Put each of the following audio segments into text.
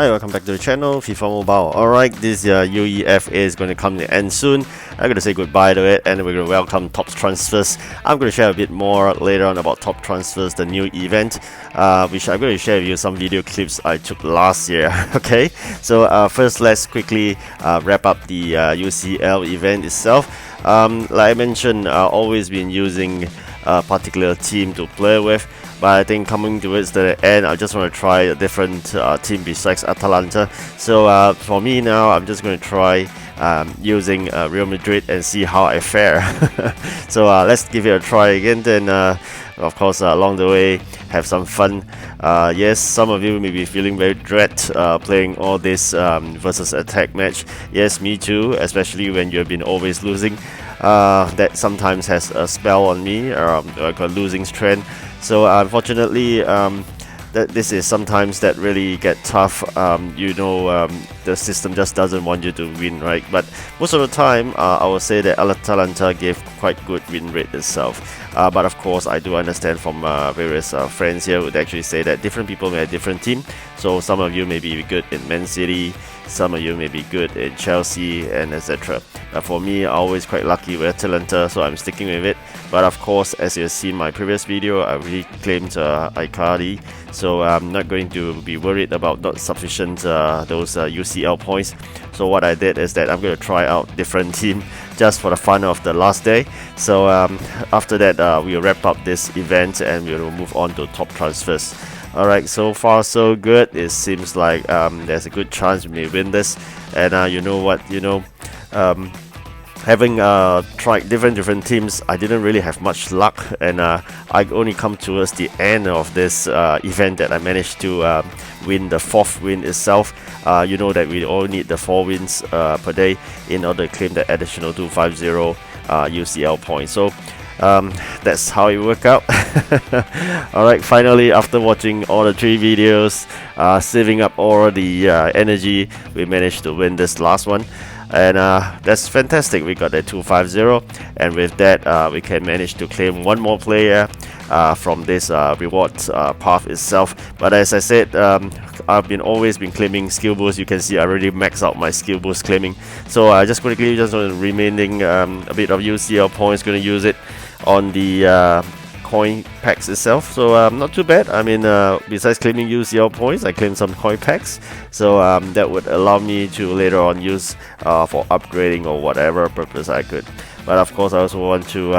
Hi, welcome back to the channel, FIFA Mobile. Alright, this UEFA is going to come to the end soon. I'm going to say goodbye to it and we're going to welcome top transfers. I'm going to share a bit more later on about top transfers, the new event, which I'm going to share with you some video clips I took last year. Okay, so first let's quickly wrap up the UCL event itself. Like I mentioned, I've always been using a particular team to play with, but I think coming towards the end I just want to try a different team besides Atalanta. So for me now, I'm just going to try using Real Madrid and see how I fare. So let's give it a try again, then of course along the way have some fun. Yes, some of you may be feeling very dread playing all this versus attack match. Yes, me too, especially when you've been always losing. That sometimes has a spell on me, like a losing trend. So unfortunately, this is sometimes that really get tough. The system just doesn't want you to win, right? But most of the time, I would say that Atalanta gave quite good win rate itself. But of course, I do understand from various friends here would actually say that different people may have different team. So some of you may be good in Man City, some of you may be good in Chelsea, and etc. For me, I'm always quite lucky with Atalanta, so I'm sticking with it. But of course, as you've seen my previous video, I really claimed Icardi, so I'm not going to be worried about not sufficient those UCL points. So what I did is that I'm going to try out different team just for the fun of the last day. So after that, we'll wrap up this event and we'll move on to top transfers. Alright, so far so good. It seems like there's a good chance we may win this. And you know what, having tried different teams, I didn't really have much luck, and I only come towards the end of this event that I managed to win the 4th win itself. You know that we all need the 4 wins per day in order to claim the additional 250 UCL points. So that's how it worked out. Alright, finally, after watching all the 3 videos, saving up all the energy, we managed to win this last one. And that's fantastic. We got that 250, and with that we can manage to claim one more player from this reward path itself. But as I said, I've always been claiming skill boost. You can see I already maxed out my skill boost claiming. So I just quickly on the remaining a bit of UCL points, going to use it on the coin packs itself. So not too bad. I mean, besides claiming UCL points, I claimed some coin packs, so that would allow me to later on use for upgrading or whatever purpose I could. But of course I also want to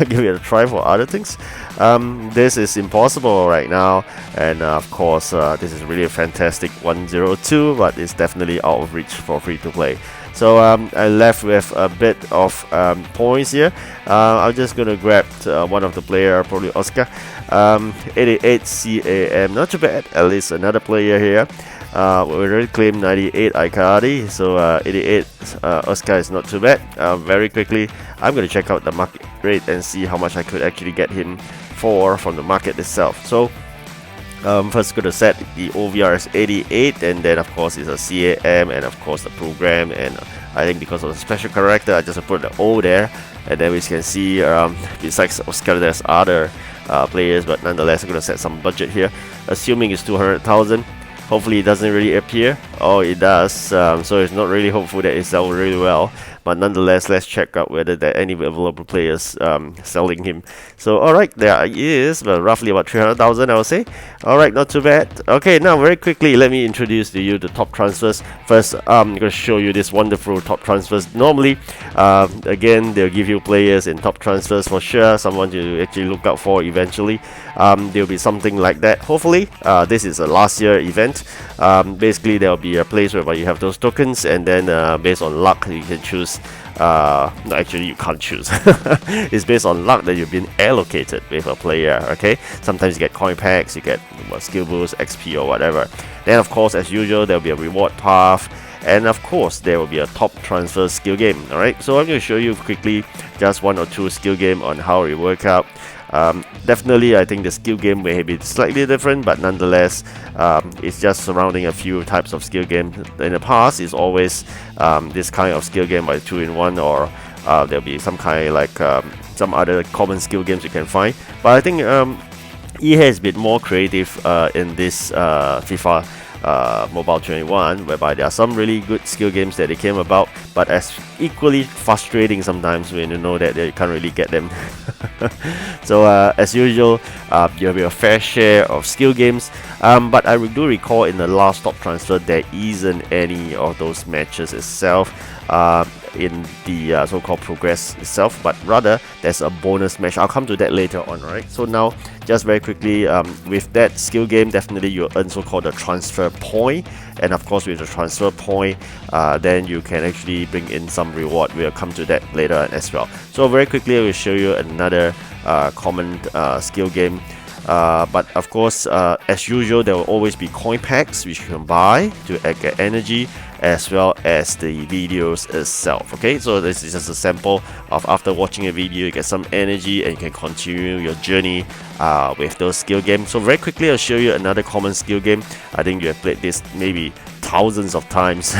give it a try for other things. This is impossible right now, and of course this is really a fantastic 102, but it's definitely out of reach for free to play. So I left with a bit of points here. I'm just gonna grab one of the player, probably Oscar. 88 CAM, not too bad. At least another player here. We already claimed 98 Icardi, so 88 Oscar is not too bad. Very quickly, I'm gonna check out the market rate and see how much I could actually get him for from the market itself. So first going to set the OVR as 88, and then of course it's a CAM, and of course the program, and I think because of the special character I just put the O there, and then we can see besides Oscar there's other players, but nonetheless I'm going to set some budget here, assuming it's 200,000. Hopefully it doesn't really appear. Oh, it does, so it's not really hopeful that it sells really well. But nonetheless, let's check out whether there are any available players selling him. So alright, there is, but roughly about 300,000 I would say. Alright, not too bad. Okay, now very quickly let me introduce to you the top transfers. First, I'm going to show you this wonderful top transfers. Normally, again, they'll give you players in top transfers for sure, someone to actually look out for eventually. There'll be something like that. Hopefully, this is a last year event. Basically, there'll be a place where you have those tokens, and then based on luck, you can choose. No, actually you can't choose. It's based on luck that you've been allocated with a player. Okay, sometimes you get coin packs, you get skill boost, XP or whatever. Then of course, as usual, there'll be a reward path, and of course there will be a top transfer skill game. Alright, so I'm going to show you quickly just 1 or 2 skill game on how it works out. Definitely I think the skill game may be slightly different, but nonetheless it's just surrounding a few types of skill game. In the past it's always this kind of skill game by 2-in-1, or there'll be some kind like some other common skill games you can find. But I think EA has been more creative in this FIFA Mobile 21, whereby there are some really good skill games that they came about, but as equally frustrating sometimes when you know that you can't really get them. So as usual, you have your fair share of skill games, but I do recall in the last top transfer there isn't any of those matches itself in the so-called progress itself, but rather there's a bonus match. I'll come to that later on. Alright, so now just very quickly, with that skill game, definitely you earn so-called a transfer point, and of course with the transfer point, then you can actually bring in some reward. We'll come to that later as well. So very quickly I will show you another common skill game. But of course, as usual, there will always be coin packs which you can buy to get energy, as well as the videos itself. Okay, so this is just a sample of after watching a video, you get some energy and you can continue your journey with those skill games. So very quickly, I'll show you another common skill game. I think you have played this maybe thousands of times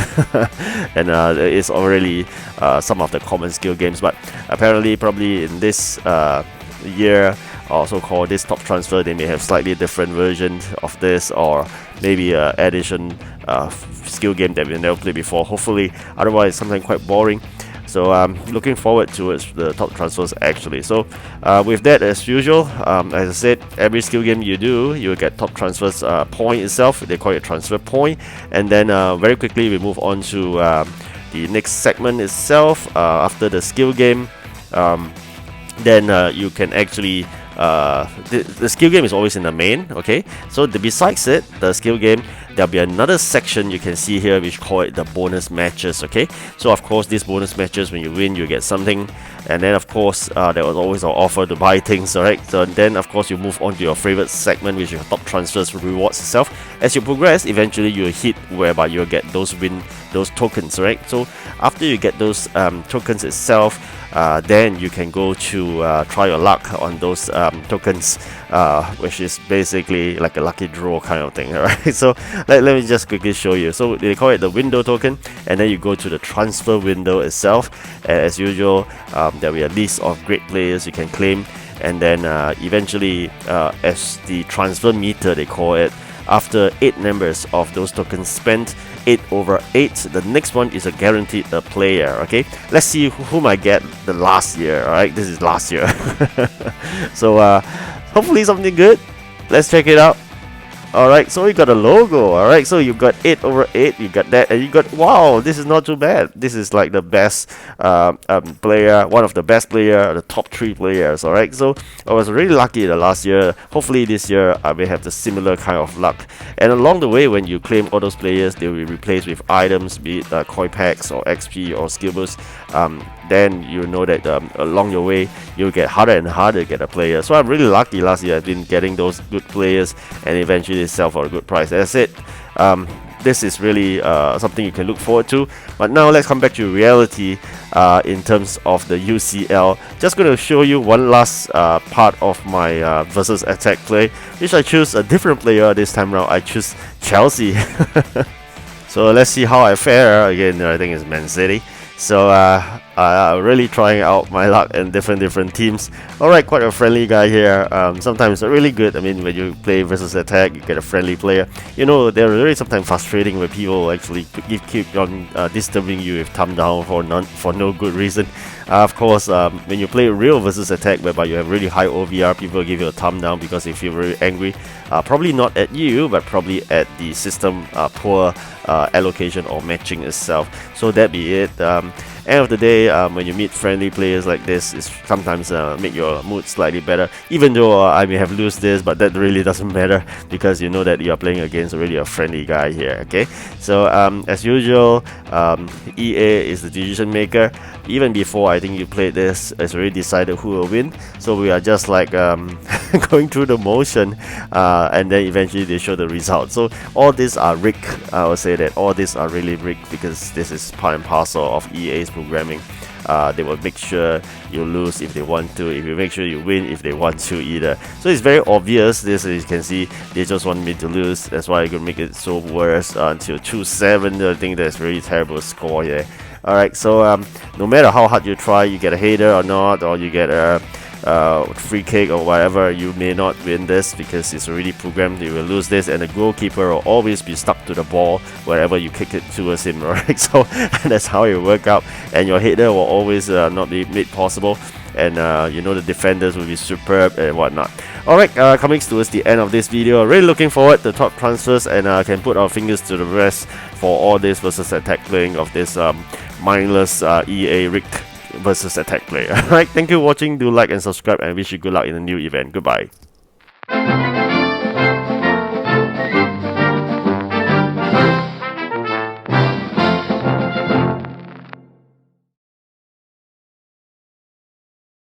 and it's already some of the common skill games, but apparently probably in this year, also called this top transfer, they may have slightly different versions of this, or maybe addition skill game that we've never played before, hopefully. Otherwise it's something quite boring. So looking forward towards the top transfers actually. So with that, as usual, as I said, every skill game you do, you will get top transfers point itself. They call it transfer point. And then very quickly we move on to the next segment itself. After the skill game, then you can actually the skill game is always in the main. Okay, so besides it, the skill game, there'll be another section you can see here which call it the bonus matches. Okay, so of course these bonus matches, when you win you get something, and then of course there was always an offer to buy things. Alright, so then of course you move on to your favorite segment, which is your top transfers rewards itself. As you progress, eventually you'll hit whereby you'll get those tokens. Right, so after you get those tokens itself, then you can go to try your luck on those tokens, which is basically like a lucky draw kind of thing. Alright, so let me just quickly show you. So they call it the window token, and then you go to the transfer window itself, and as usual, there will be a list of great players you can claim, and then eventually as the transfer meter they call it, after 8 members of those tokens spent, 8 over 8, the next one is a guaranteed player. Okay, let's see whom I get the last year. Alright, this is last year. So hopefully something good. Let's check it out. Alright, so you got a logo. Alright, so you got 8 over 8, you got that, and you got, wow, this is not too bad. This is like the best player, one of the best player, the top 3 players. Alright, so I was really lucky the last year. Hopefully this year I may have the similar kind of luck. And along the way, when you claim all those players, they will be replaced with items, be it coin packs or XP or skill boosts. Then you know that along your way you'll get harder and harder to get a player. So I'm really lucky last year. I've been getting those good players and eventually sell for a good price. As I said, this is really something you can look forward to. But now let's come back to reality in terms of the UCL. Just going to show you one last part of my versus attack play, which I choose a different player this time around. I choose Chelsea. So let's see how I fare. Again, I think it's Man City. So really trying out my luck in different teams. Alright, quite a friendly guy here. Sometimes really good. I mean, when you play versus attack, you get a friendly player. You know, they're really sometimes frustrating when people actually keep on disturbing you with thumb down for no good reason. Of course, when you play real versus attack, whereby you have really high OVR, people give you a thumb down because they feel very angry. Probably not at you, but probably at the system poor allocation or matching itself. So that be it. End of the day, when you meet friendly players like this, it's sometimes make your mood slightly better. Even though I may have lose this, but that really doesn't matter because you know that you are playing against really a friendly guy here. Okay, so as usual, EA is the decision maker. Even before I think you played this, it's already decided who will win. So we are just like going through the motion, and then eventually they show the result. So all these are rigged. I would say that all these are really rigged because this is part and parcel of EA's programming. They will make sure you lose if they want to, if you make sure you win if they want to either. So it's very obvious. This, as you can see, they just want me to lose. That's why I could make it so worse until 2-7. I think that's really terrible score here. Alright, so no matter how hard you try, you get a hater or not, or you get a free kick or whatever, you may not win this because it's already programmed. You will lose this, and the goalkeeper will always be stuck to the ball wherever you kick it towards him. Alright, so that's how it will work out, and your header will always not be made possible, and the defenders will be superb and whatnot. Alright, coming towards the end of this video, really looking forward to top transfers, and can put our fingers to the rest for all this versus attack playing of this mindless EA rigged versus attack play. Alright, thank you for watching. Do like and subscribe, and wish you good luck in the new event. Goodbye.